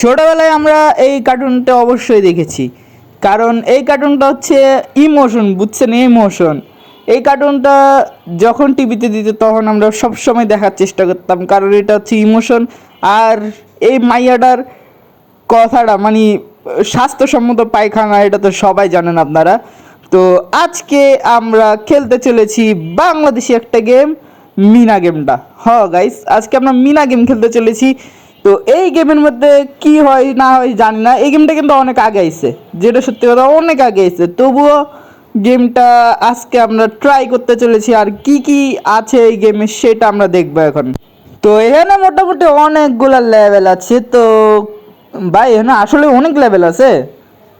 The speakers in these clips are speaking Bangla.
ছোটবেলায় আমরা এই কার্টুনটা অবশ্যই দেখেছি, কারণ এই কার্টুনটা হচ্ছে ইমোশন, বুঝছেন? ইমোশন। এই কার্টুনটা যখন টিভিতে দিত তখন আমরা সব সময় দেখার চেষ্টা করতাম, কারণ এটা হচ্ছে ইমোশন। আর এই মাইয়াটার কথাটা মানে স্বাস্থ্যসম্মত পায়খানা, এটা তো সবাই জানেন আপনারা। তো আজকে আমরা খেলতে চলেছি বাংলাদেশি একটা গেম, মিনা গেমটা। গাইস, আজকে আমরা মিনা গেম খেলতে চলেছি। তো এই গেমের মধ্যে কি হয় না হয় জানি না, এই গেমটা কিন্তু অনেক আগে আইছে, যেটা সত্যি কথা অনেক আগে আইছে, তবুও গেমটা আজকে আমরা ট্রাই করতে চলেছি। আর কি কি আছে এই গেমে সেটা আমরা দেখবো এখন। তো এখানে মোটামুটি অনেকগুলা লেভেল আছে। তো ভাই এখানে আসলে অনেক লেভেল আছে,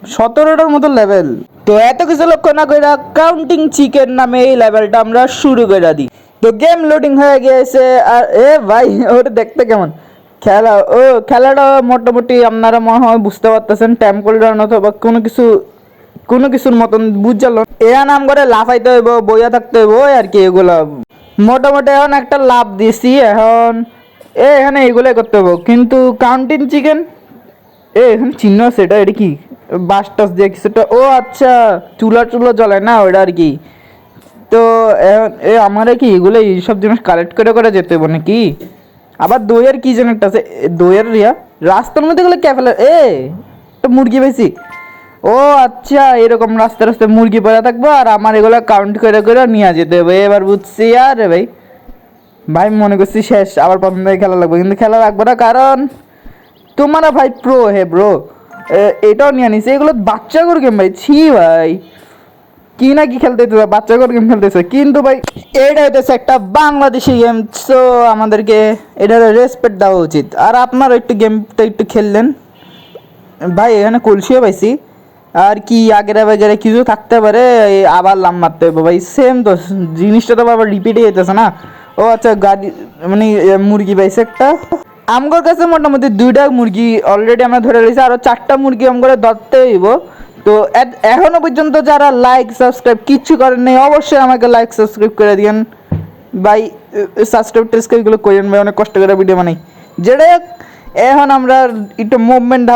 17টার মতো লেভেল। তো এত কিছু লক্ষ্য না করে কাউন্টিং চিকেন নামে এই লেভেলটা আমরা শুরু করে দিই। তো গেম লোডিং হয়ে গিয়েছে। আর ভাই ওটা দেখতে কেমন খেলাটা মোটামুটি আপনারা মনে হয় বুঝতে পারতেছেন, টেম্পল রান অথবা কোনো কিছুর মতন বুঝাল। এরা নাম করে লাফাইতে হইব, বইয়া থাকতে হইব, আর কি এগুলো মোটামুটি। এখন একটা লাভ দিছি, এখন এখানে এগুলোই করতে হইব। কিন্তু কাউন্টিং চিকেন এখানে চিহ্ন আছে, এটা কি বাস টাস দিয়ে কিছুটা, ও আচ্ছা, চুলা জ্বলে না ওটা আর কি। তো আমারে কি এগুলো এইসব জিনিস কালেক্ট করে করে যেতে হবে নাকি? আবার দইয়ের কি যেন একটা আছে, দইয়ের রাস্তার মধ্যে গেলে কে ফেলে একটা মুরগি বেশি। ও আচ্ছা, এরকম রাস্তায় রাস্তায় মুরগি পড়ে থাকবো আর আমার এগুলো কাউন্ট করে করে নিয়ে যেতে হবে। এবার বুঝছি। আরে ভাই ভাই মনে করছি শেষ, আবার প্রথম থেকে খেলা লাগবে, কিন্তু খেলা রাখবো না, কারণ তোমারা ভাই প্রো হে ব্রো। এটাও নিয়ে নিছে, এগুলো বাচ্চাগুলোর গেম ভাই। ছি ভাই, কি না কি খেলতে হইতেছে, বাচ্চাগুলোর গেম খেলতেছে। কিন্তু ভাই এটা হইতেছে একটা বাংলাদেশি গেম, সো আমাদেরকে এটার রেসপেক্ট দেওয়া উচিত। আর আপনারা একটু গেমটা একটু খেললেন ভাই। এখানে কলসিও পাইছি, আর কি আগেরা বাগেরা কিছু থাকতে পারে, আবার লাম মারতে হবে ভাই। সেম তো জিনিসটা তো আবার রিপিটই হইতেছে না। ও আচ্ছা, গাড়ি মানে মুরগি পাইছে একটা। আমগোর কাছে মোটামুটি 2টা মুরগি অলরেডি আমরা ধরে রয়েছি, আরও 4টা মুরগি আমগরে ধরতে হইব। তো এখনো পর্যন্ত যারা লাইক সাবস্ক্রাইব কিচ্ছু করেন নাই, অবশ্যই আমাকে লাইক সাবস্ক্রাইব করে দিয়েন ভাই। সাবস্ক্রাইবগুলো করেন ভাই, অনেক কষ্ট করে ভিডিও বানাই। যেটা এখন আমরা একটু মুভমেন্ট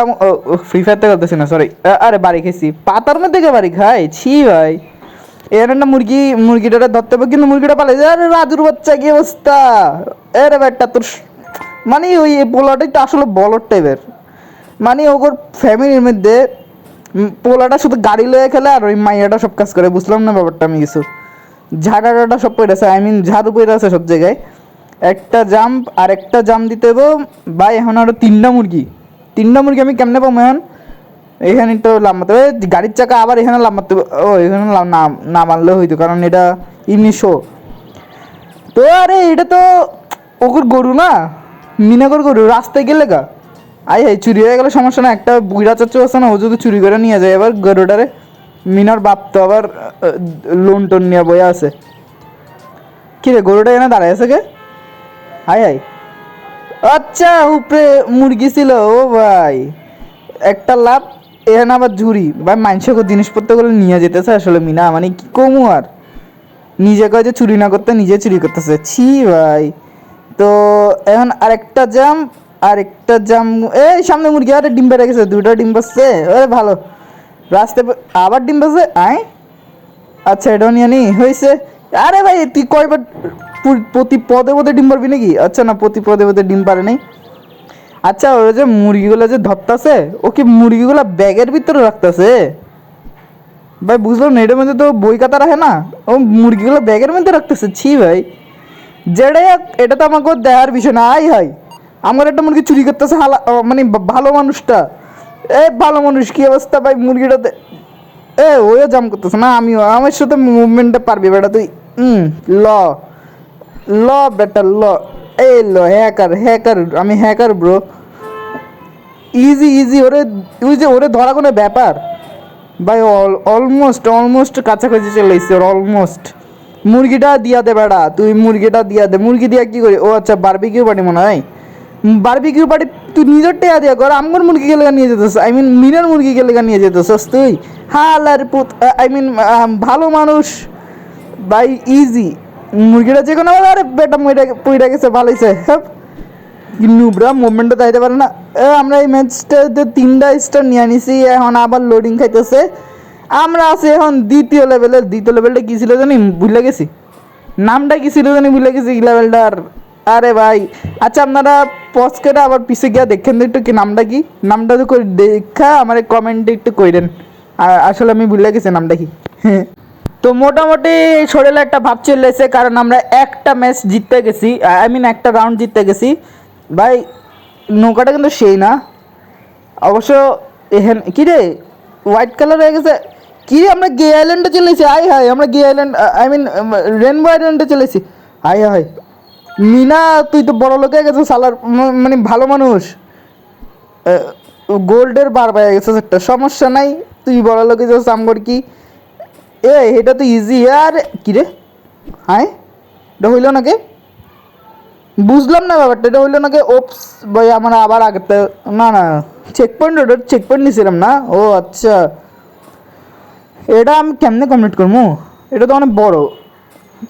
ফ্রি ফায়ার তো করতেছি না, সরি। আরে বাড়ি খেয়েছি, পাতার মধ্যে বাড়ি খাই, ছি ভাই। এর একটা মুরগিটা ধরতে হবে, কিন্তু মুরগিটা পালে যায়। আরে রাজুর বাচ্চা, কি অবস্থা? এরে ব্যাটটা তোর মানে ওই পোলাটাই তো আসলে বলর টাইপের। মানে ওর ফ্যামিলির মধ্যে পোলাটা শুধু গাড়ি লয়ে খেলে আর ওই মাইয়াটা সব কাজ করে। বুঝলাম না ব্যাপারটা আমি কিছু। ঝাড়াটা সব পড়ে আছে, ঝাড়ু পড়ে আছে সব জায়গায়। একটা জাম্প আর একটা জাম্প দিতে হবো ভাই। এখন আরো 3টা মুরগি আমি কেমনে পাবো এখন? এখানে তো লাম্বাতে হবে, গাড়ির চাকা আবার এখানে লাম্বাতে হবে। ও এখানে না মারলেও হইতো, কারণ এটা এমনি শো। তো আরে এটা তো ওগুর গরু না, মিনাগর গরু, রাস্তায় গেলে গা চুরি হয়ে গেলে সমস্যা না। একটা বুড়া চাচ্চু আছে না, ও যদি চুরি করে নিয়ে যায় এবার গরুটারে। মিনার বাপ তো আবার লোন টোন নিয়ে বয়ে আছে। কি রে, গরুটা এনে দাঁড়ায় আছে কে? আচ্ছা, উপরে মুরগি ছিল। ও ভাই একটা লাভ। এখানে আবার ঝুড়ি ভাই, মানুষকে জিনিসপত্রগুলো নিয়ে যেতেছে আসলে মিনা, মানে কি কমু আর। নিজে কয় যে চুরি না করতে, নিজে চুরি করতেছে, ছি ভাই। তো এখন আরেকটা জাম। এই সামনে মুরগি, আরে ডিম পেড়ে গেছে, 2টা ডিম পাচ্ছে। আরে ভালো, রাস্তায় আবার ডিম পাচ্ছে। আচ্ছা, এটাও নিয়ে নি হয়েছে। আরে ভাই তুই কয়বার প্রতি পদে পদে ডিম পারবি নাকি? আচ্ছা না, প্রতি পদে পদে ডিম পারে নাই। আচ্ছা, ওই যে মুরগিগুলো যে ধরতেছে, ও কি মুরগিগুলো ব্যাগের ভিতরে রাখতেছে? ভাই বুঝলাম না, এটার মধ্যে তো বই খাতা রাখে না, ও মুরগিগুলো ব্যাগের মধ্যে রাখতেছে। ছি ভাই, যেটাই এটা তো আমাকে দেখার বিষয় না। আমার একটা মুরগি চুরি করতেছে, মানে ভালো মানুষটা। ভালো মানুষ, কি অবস্থা ভাই মুরগিটাতে? ওইও জাম করতেছে না, আমিও। আমার সাথে মুভমেন্টটা পারবি বেটা তুই? ল ল বেটা ল। হ্যাকার, আমি হ্যাকার ব্রো। ইজি ইজি, ওরে ধরা কোনো ব্যাপার ভাই। অলমোস্ট কাছাকাছি চলে এসছে, অলমোস্ট। মুরগিটা দিয়া দে বেড়া, তুই মুরগিটা দিয়া দে। মুরগি দিয়া কি করি? ও আচ্ছা, বারবিকিউ পার্টি মনে হয়। বারবিকিউ পার্টি তুই নিজের টেয়া দিয়া কর। আমার মুরগি গেলে নিয়ে যেতেছ, মিনার মুরগি গেলে নিয়ে যেতেছস তুই? হালার পুত, ভালো মানুষ ভাই। ইজি, মুরগিটা যে কোনো, আরে বেটা পইরা গেছে, ভালো হয়েছে। নুবরা মুভমেন্টটা যাইতে পারে না। আমরা এই ম্যাচটাতে 3টা স্টার নিয়ে নিছি, এখন আবার লোডিং খাইতেছে। আমরা আছি এখন দ্বিতীয় লেভেলটা কী ছিল জানি ভুলে গেছি, নামটা কী ছিল জানি ভুলে গেছি লেভেলটার। আরে ভাই আচ্ছা আপনারা পজ করে আবার পিছিয়ে গিয়া দেখেন একটু কি নামটা কি, নামটা তো করে দেখা আমার কমেন্টে একটু কইরেন। আসলে আমি ভুলে গেছি নামটা কি। তো মোটামুটি শরীরে একটা ভাব চলে এসেছে, কারণ আমরা একটা ম্যাচ জিততে গেছি, আই মিন একটা রাউন্ড জিততে গেছি। ভাই নৌকাটা কিন্তু সেই না অবশ্য। এখানে কী রে হোয়াইট কালার হয়ে গেছে, কী রে আমরা গে আইল্যান্ডে চলেছি। আয় হায় আমরা গে আইল্যান্ড আই মিন রেনবো আইল্যান্ডে চলেছি। হায় হায় মিনা তুই তো বড় লোক হয়ে গেছিস সালার, মানে ভালো মানুষ। গোল্ডের বার পেয়ে গেছিস একটা, সমস্যা নাই, তুই বড় লোক হয়েছিস আমগর কি। এটা তো ইজি। আর কি রে হায় এটা হইল নাকি, বুঝলাম না ব্যাপারটা, এটা হইলো নাকি। ওপস ভাই আমার আবার আগেতে না না চেক পয়েন্ট নিয়েছিলাম না। ও আচ্ছা এটা আমি কেমনে কমপ্লিট করবো, এটা তো অনেক বড়।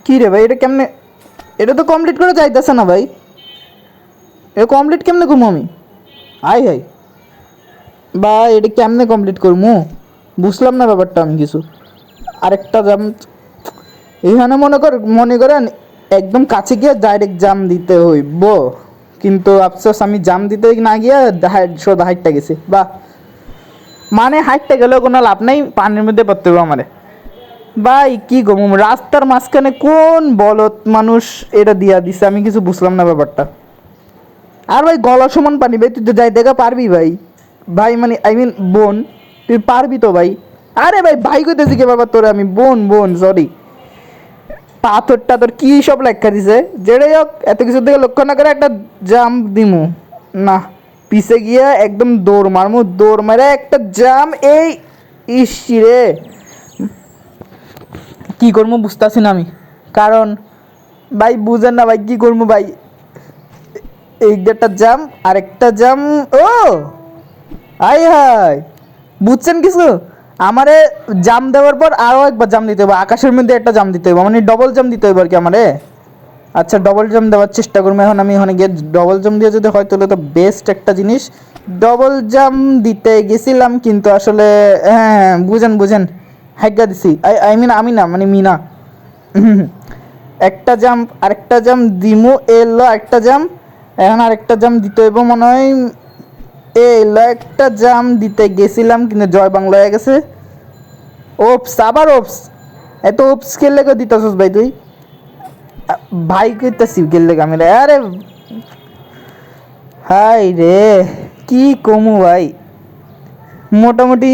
কী রে ভাই এটা কেমনে, এটা তো কমপ্লিট করে যাইতেছে না ভাই, এটা কমপ্লিট কেমনে করবো আমি। হাই হাই বা এটা কেমনে কমপ্লিট করবো বুঝলাম না ব্যাপারটা আমি কিছু। আরেকটা জাম এখানে মনে করেন একদম কাছে গিয়ে ডাইরেক্ট জাম দিতে হইব, কিন্তু আফসোস আমি জাম দিতে না গিয়ে সোজা হাইটটা গেছি। বাহ মানে হাইটটা গেলেও কোনো লাভ নাই, পানির মধ্যে পড়তে হবে আমারে। ভাই কি গো রাস্তার মাঝখানে কোন বলত মানুষ এটা দিয়া দিছে, আমি কিছু বুঝলাম না ব্যাপারটা। আর ভাই গলা সমান পানি ভাই, তুই তো যাই দেখা পারবি ভাই। ভাই মানে আই মিন বোন তুই পারবি তো ভাই। আরে ভাই ভাই কইতেছি কে বাবা তোরে আমি, বোন সরি। পাথরটা তোর কি সব লেখা দিছে, যেটাই হোক এত কিছু থেকে লক্ষ্য না করে একটা জাম্প দিমু না, পিছে গিয়ে একদম দৌড় মারে একটা জাম। এই ইসি রে কি করবো বুঝতেছি না আমি, কারণ ভাই বুঝেন না ভাই কি করবো ভাই। এই একটা জাম আরেকটা জাম। ও আই হাই বুঝছেন কিছু, আমারে জাম দেওয়ার পর আরও একবার জাম দিতে হবে, আকাশের মধ্যে একটা জাম দিতে হবে, মানে ডবল জাম দিতে হবে আর কি আমারে। আচ্ছা ডবল জাম দেওয়ার চেষ্টা করবো এখন আমি, ওখানে গিয়ে ডবল জাম দিয়ে যদি হয় তাহলে তো বেস্ট একটা জিনিস। ডবল জাম দিতে গেছিলাম কিন্তু আসলে হ্যাঁ বুঝেন হ্যাগা দিছি, আই মিন আমি না মানে মিনা। একটা জাম আরেকটা জাম দিমু এলো একটা জাম, এখন আরেকটা জাম দিতে হইব মনে হয়। এলো একটা জাম দিতে গেছিলাম কিন্তু জয় বাংলা হয়ে গেছে। ওপস আবার ওপস, এত ওপস খেললে কেউ দিতেছিস ভাই তুই, ভাই কইতাছি খেললে আমি রে। আরে হাই রে কি কমু ভাই, মোটামুটি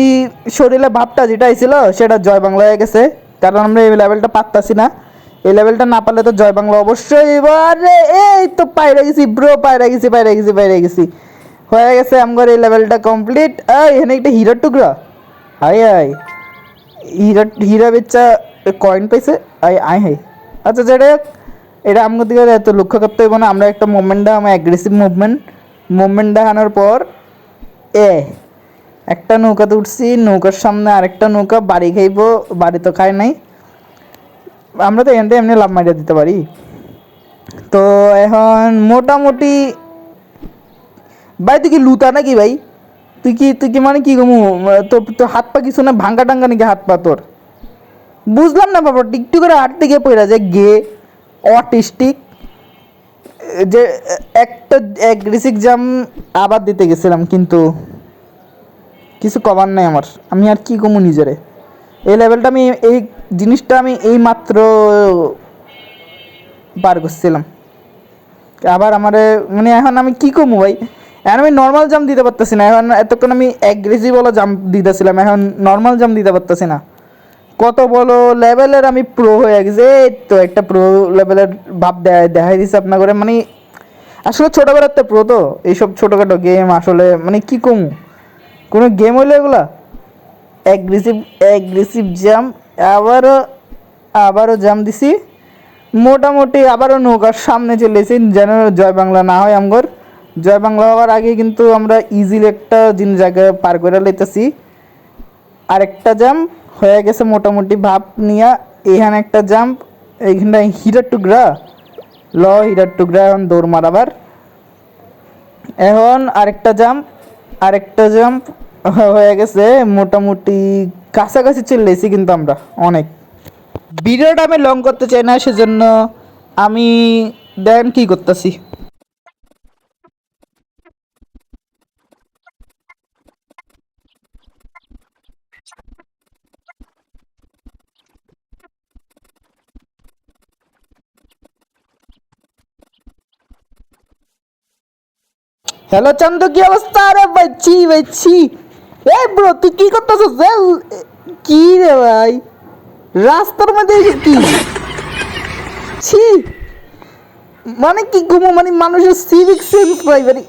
শরীরে ভাবটা যেটা ছিল সেটা জয় বাংলা হয়ে গেছে, কারণ আমরা এই লেভেলটা পারতাছি না। এই লেভেলটা না পারলে তো জয় বাংলা অবশ্যই। এবারে এই তো পাইরে গেছি ব্রো, পাইরে গেছি হয়ে গেছে আমার এই লেভেলটা কমপ্লিট। এখানে একটা হিরার টুকরা, হাই হাই হীরা বেচা কয়েন পাইছে। হাই আচ্ছা যেটা এটা আমাদের দিকে এত লক্ষ্য করতে হইব না, আমরা একটা মুভমেন্টটা আমার অ্যাগ্রেসিভ মুভমেন্ট দেখানোর পর একটা নৌকাতে উঠছি, নৌকার সামনে আরেকটা নৌকা, বাড়ি খাইব, বাড়ি তো খাই নাই, আমরা তো এমনি এমনি লাভ মারিয়া দিতে পারি। তো এখন মোটামুটি ভাই তুই কি লুতা নাকি ভাই, তুই কি মানে কি গমু তোর হাত পা কিছু না ভাঙ্গা টাঙ্গা নাকি হাত পা তোর, বুঝলাম না বাবা। একটু করে হাঁটতে গিয়ে পড়া যায় গে অটিস্টিক, যে একটা অ্যাগ্রেসিভ জাম আবার দিতে গেছিলাম কিন্তু কিছু কমার নাই আমার, আমি আর কি কমু নিজেরে। এই লেভেলটা আমি এই জিনিসটা আমি এই মাত্র পার করছিলাম, আবার আমার মানে এখন আমি কি কমু ভাই। এখন আমি নর্মাল জাম্প দিতে পারতেছি না, এখন এতক্ষণ আমি অ্যাগ্রেসিভ বলো জাম্প দিতেছিলাম, এখন নর্মাল জাম্প দিতে পারতেছি না। কত বলো লেভেলের আমি প্রো হয়ে গেছে, তো একটা প্রো লেভেলের ভাব দেখাই দিচ্ছে আপনার করে, মানে আসলে ছোটোবেলার তো প্রো, তো এইসব ছোটোখাটো গেম আসলে মানে কি কমু, কোনো গেম হইলো এগুলা। অ্যাগ্রেসিভ জাম্প আবারও জাম্প দিছি, মোটামুটি আবারও নৌকার সামনে চলেছি যেন জয় বাংলা না হয় আমগর। জয় বাংলা হওয়ার আগে কিন্তু আমরা ইজিলি একটা জায়গায় পার করে লইতেছি। আরেকটা জাম্প হয়ে গেছে মোটামুটি ভাব নিয়া, এখানে একটা জাম্প, এইখানটা হীরার টুকরা এখন দৌড় মারাবার। এখন আরেকটা জাম্প হয়ে গেছে, মোটামুটি কাছাকাছি চলে এসেছি কিন্তু আমরা অনেক। ভিডিওটা আমি লং করতে চাই না, সেজন্য আমি দেন কি করতেছি। হ্যালো চান্দু, কি অবস্থা? আরে ভাই ছি। এই ব্রো, তুই কি করতেছিস? কি রে ভাই, রাস্তার মধ্যে কি ছি, মানে কি ঘুমো, মানে মানুষের সিভিক সেন্স ভাই মানে।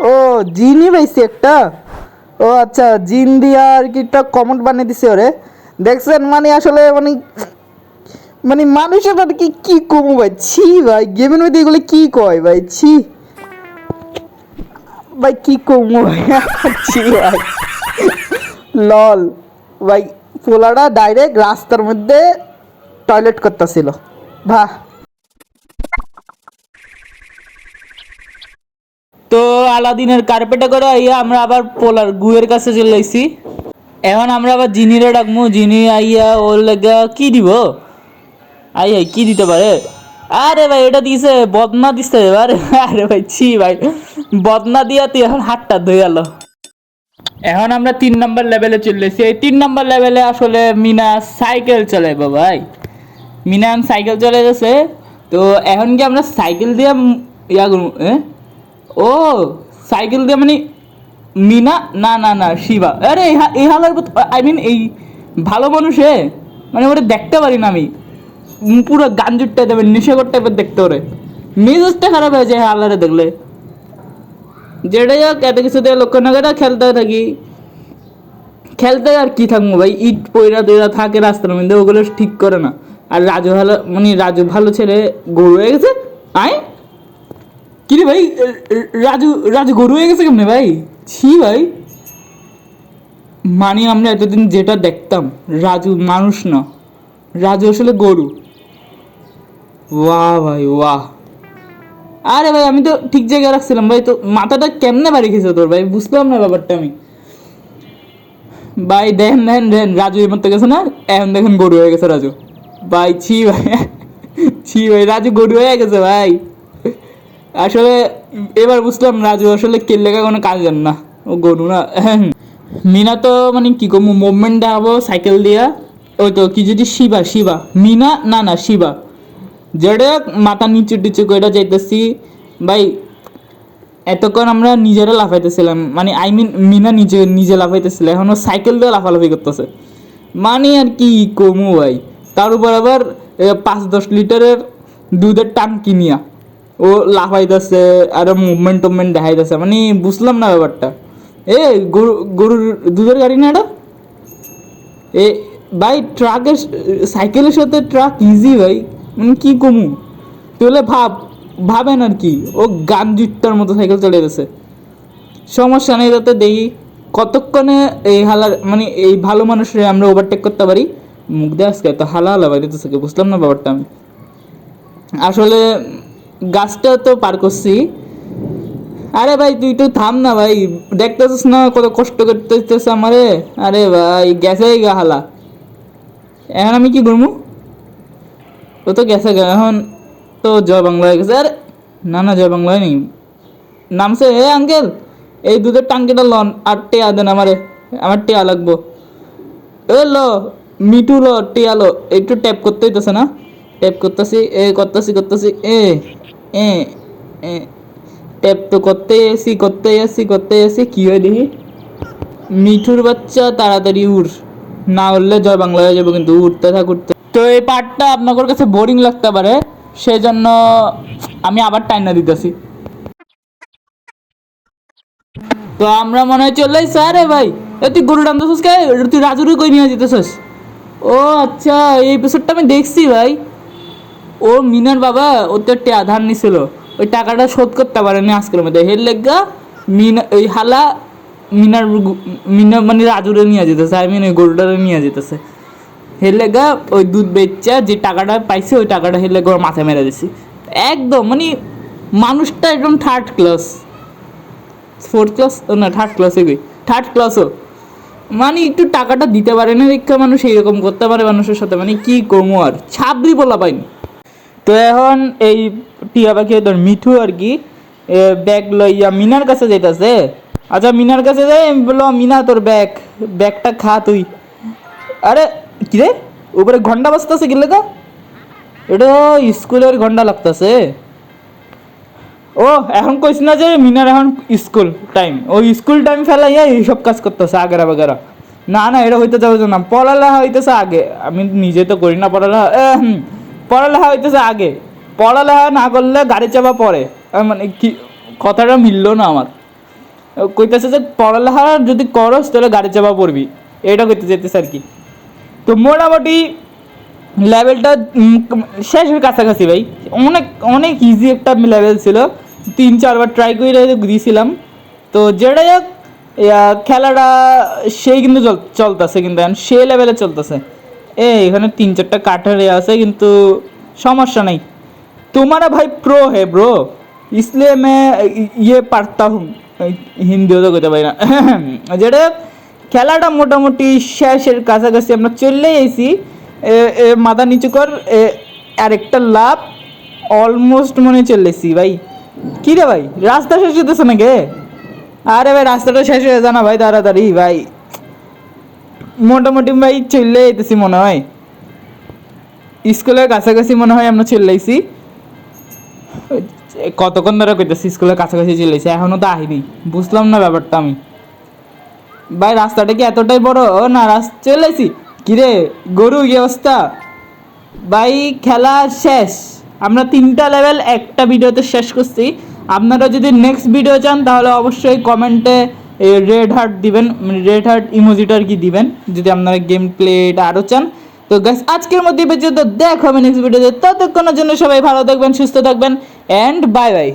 ও জিনি পাইছি একটা, ও আচ্ছা, জিন দিয়া আর কি একটা কমেন্ট বানিয়ে দিছে ওরে, দেখছেন? মানে আসলে মানে মানে মানুষের আর কি কি কমু ভাই, ছি ভাই, গেমের মধ্যে এগুলো কি কয় ভাই, ছি ভাই, কি কমু ভাই ছি ভাই, লল ভাই। পোলাটা ডাইরেক্ট রাস্তার মধ্যে টয়লেট করতেছিল, বাহ। তো আলাদিনের কার্পেটে করে আইয়া আমরা আবার পোলার গুয়ের কাছে চলে আইছি। এখন আমরা আবার জিনিরে ডাকমু, জিনি আইয়া ওর লেগা কি দিব, কি দিতে পারে? আরে ভাই এটা দিছে বদনা দিছে এবার আরে ভাই ছি ভাই, বদনা দিয়া তুই এখন হাতটা ধুয়ে গেল। এখন আমরা 3 নম্বর লেভেলে চলে এসেছি। এই 3 নম্বর লেভেলে আসলে মিনা সাইকেল চালাইবো ভাই, মিনা সাইকেল চলে গেছে। তো এখন কি আমরা সাইকেল দিয়ে ইয়া করবো? ও সাইকেল দিয়ে মানে মিনা, না না না শিবা, আরে এই হালার, আই মিন এই ভালো মানুষে, মানে ওটা দেখতে পারি না আমি, পুরো গাঞ্জুর টাইপের নেশাকর টাইপের দেখতে, ওরে মেজাজটা খারাপ হয়ে যায় হালারে দেখলে। যেটাই হোক, এত কিছু দিয়ে লক্ষ্য না করে খেলতে থাকি, খেলতে আর কি থাকবো ভাই, ইট পয়রা তৈরা থাকে রাস্তার মধ্যে, ওগুলো ঠিক করে না। আর রাজু ভালো, মানে রাজু ভালো ছেলে গরু হয়ে গেছে। আয় কি রে ভাই, রাজু রাজু গরু হয়ে গেছে কেমনে ভাই, ছি ভাই। মানে আমরা এতদিন যেটা দেখতাম রাজু মানুষ না, রাজু আসলে গরু। বাহ ভাই বাহ। আরে ভাই আমি তো ঠিক জায়গায় রাখছিলাম ভাই, তো মাথাটা কেমনে বাড়ি খেয়েছে তোর ভাই, বুঝলাম না ব্যাপারটা আমি। ভাই দেখেন দেখেন দেখেন, রাজু এর মধ্যে গেছে না, এখন দেখেন গরু হয়ে গেছে রাজু। ভাই ছি ভাই, ছি ভাই, রাজু গরু হয়ে গেছে ভাই। আসলে এবার বুঝলাম রাজু আসলে কেল্লেগা কোনো কাজ জান না, ও গরু না। মিনা তো মানে কি কম মুভমেন্ট দেখাবো সাইকেল দিয়া, ওই তো কি যদি শিবা, শিবা মিনা না না শিবা, যেটা মাথা নিচু টিচু করে যাইতেছি ভাই। এতক্ষণ আমরা নিজেরা লাফাইতেছিলাম, মানে আই মিন মিনা নিজে নিজে লাফাইতেছিল, এখন ও সাইকেল দিয়ে লাফালাফি করতেছে, মানে আর কি কমু ভাই। তার উপর আবার 5-10 লিটারের দুধের টাঙ্কি নিয়া ও লাফাইতেছে আর মুভমেন্ট টুভমেন্ট দেখাইতেছে, মানে বুঝলাম না ব্যাপারটা। এ গরু, গরুর দুধের গাড়ি না এটা? এ ভাই ট্রাকের, সাইকেলের সাথে ট্রাক ইজি ভাই, মানে কি কমু। তাহলে ভাবেন আর কি, ও গান জুটটার মতো সাইকেল চলে গেছে। সমস্যা নেই, যাতে দেখি কতক্ষণে এই হালার, মানে এই ভালো মানুষের আমরা ওভারটেক করতে পারি। মুখ দিয়ে আজকে এত হালা হালা বাইরেতেছে, বুঝলাম না ব্যাপারটা আমি। আসলে গাছটা তো পার করছি। আরে ভাই তুই তো থাম না ভাই, দেখতেছিস না কত কষ্ট করতেছে আমারে। আরে ভাই গেছে গা হালা, এখন আমি কি করবো? ও তো গেছে গা, এখন তো জয় বাংলা হয়ে গেছে। আরে না না, জয় বাংলায় নেই, নামছে। এ আঙ্কেল, এই দুধের টাঙ্কিটা লন আর টেয়া দেন আমারে, আমার টেয়া লাগবো। এ লো মিঠু, লো টেয়া লো, একটু ট্যাপ করতে হইতেছে না, ট্যাপ করতেছি, এ করতেছি এ এ এ ট্যাপ তো করতে আসি কি হয় দেখি। মিঠুর বাচ্চা তাড়াতাড়ি উঠ, না উঠলে জয় বাংলা হয়ে যাবো কিন্তু, উঠতে থাক উঠতে। তো এই পার্টটা আপনাদের কাছে বোরিং লাগতে পারে, সেই জন্য আমি আবার টাইনা দিতেছি। তো আমরা মনে হয় চলে আইসি। আরে ভাই তুই গরু টানতেছিস কে, তুই রাজুরে কই নিয়ে যেতেছিস? ও আচ্ছা, এই এপিসোডটা আমি দেখছি ভাই। ও মিনার বাবা ও তো একটা আধার নিছিল, ওই টাকাটা শোধ করতে পারেনি আজকের মধ্যে, হের লেগা মিনা ওই হালা মিনার মিনা মানে রাজুরে নিয়ে যেতেছে, আই মিন ওই গরুটারে নিয়ে যেতেছে। হের লেগা ওই দুধ বেচা যে টাকাটা পাইছে, ওই টাকাটা হের লেগা ওর মাথায় মেরে দিছি একদম, মানে মানুষটা একদম থার্ড ক্লাস। ফোর্থ ক্লাস না থার্ড ক্লাসে গই, থার্ড ক্লাসও মানে একটু টাকাটা দিতে পারে না দীক্ষা মানুষ এইরকম করতে পারে মানুষের সাথে, মানে কি কমু আর ছাবড়ি বলা পাইনি। তো এখন এই টিয়া পাখি তোর মিঠু আর কি ব্যাগ লইয়া মিনার কাছে যাইতাছে। আচ্ছা মিনার কাছে যাই, আমি বললো মিনা তোর ব্যাগটা খা তুই। আরে কি রে উপরে ঘন্টা বাজতেছে গেলে তো, এটা স্কুলের ঘন্টা লাগতেছে। ও এখন কইস না যে মিনার এখন স্কুল টাইম, ওই স্কুল টাইম ফেলাইয়া এইসব কাজ করতেছে আগেরা বাগেরা। না না এটা হইতে যাবে না, পড়ালেখা হইতেছে আগে, আমি নিজে তো করি না পড়ালেখা। পড়ালেখা হইতেছে আগে, পড়ালেখা না করলে গাড়ি চাপা পড়ে, মানে কি কথাটা মিললো না আমার। কইতেছে যে পড়ালেখা যদি করস তাহলে গাড়ি চাপা পড়বি, এটা কইতে যেতেছে আর কি। তো মোটামুটি লেভেলটা শেষের কাছাকাছি ভাই, অনেক অনেক ইজি একটা লেভেল ছিল, 3-4 বার ট্রাই করে দিয়েছিলাম। তো যেটাই হোক খেলাটা সেই কিন্তু চলতেছে, কিন্তু এখন সে লেভেলে চলতেছে। এখানে 3-4টা কাঠের আছে কিন্তু সমস্যা নেই। तुम्हारा भाई प्रो है ब्रो, इसलिए मैं ये पढ़ता हूँ, হিন্দিও তো কইতে পারি না। যেটা খেলাটা মোটামুটি শেষের কাছাকাছি আমরা চলে এসেছি। মাথা নিচু কর, আরেকটা লাভ, অলমোস্ট মনে চলেছি ভাই। কি রে ভাই রাস্তা শেষ হতেছে নাকি? আরে ভাই রাস্তাটা শেষ হয়ে যায় না ভাই তাড়াতাড়ি ভাই, মোটামুটি ভাই চলে যেতেছি মনে হয়, স্কুলের কাছাকাছি মনে হয় আমরা চলে এসেছি। কতক্ষণ ধরে কইতেছি স্কুলের কাছাকাছি চলে এসেছি, এখনো তো আহিনি, বুঝলাম না ব্যাপারটা আমি। ভাই রাস্তাটা কি এতটাই বড় না? চলে এসেছি। কিরে গরু কি অবস্থা ভাই? খেলা শেষ, আমরা 3টা লেভেল একটা ভিডিওতে শেষ করছি। আপনারা যদি নেক্সট ভিডিও চান তাহলে অবশ্যই কমেন্টে রেড হার্ট দিবেন, মানে রেড হার্ট ইমোজিটা আর কি দিবেন যদি আপনারা গেম প্লেটা আরও চান। তো গাইস আজকের মধ্যে পর্যন্ত দেখা হবে নেক্সট ভিডিওতে, ততক্ষণের জন্য সবাই ভালো থাকবেন, সুস্থ থাকবেন, অ্যান্ড বাই বাই।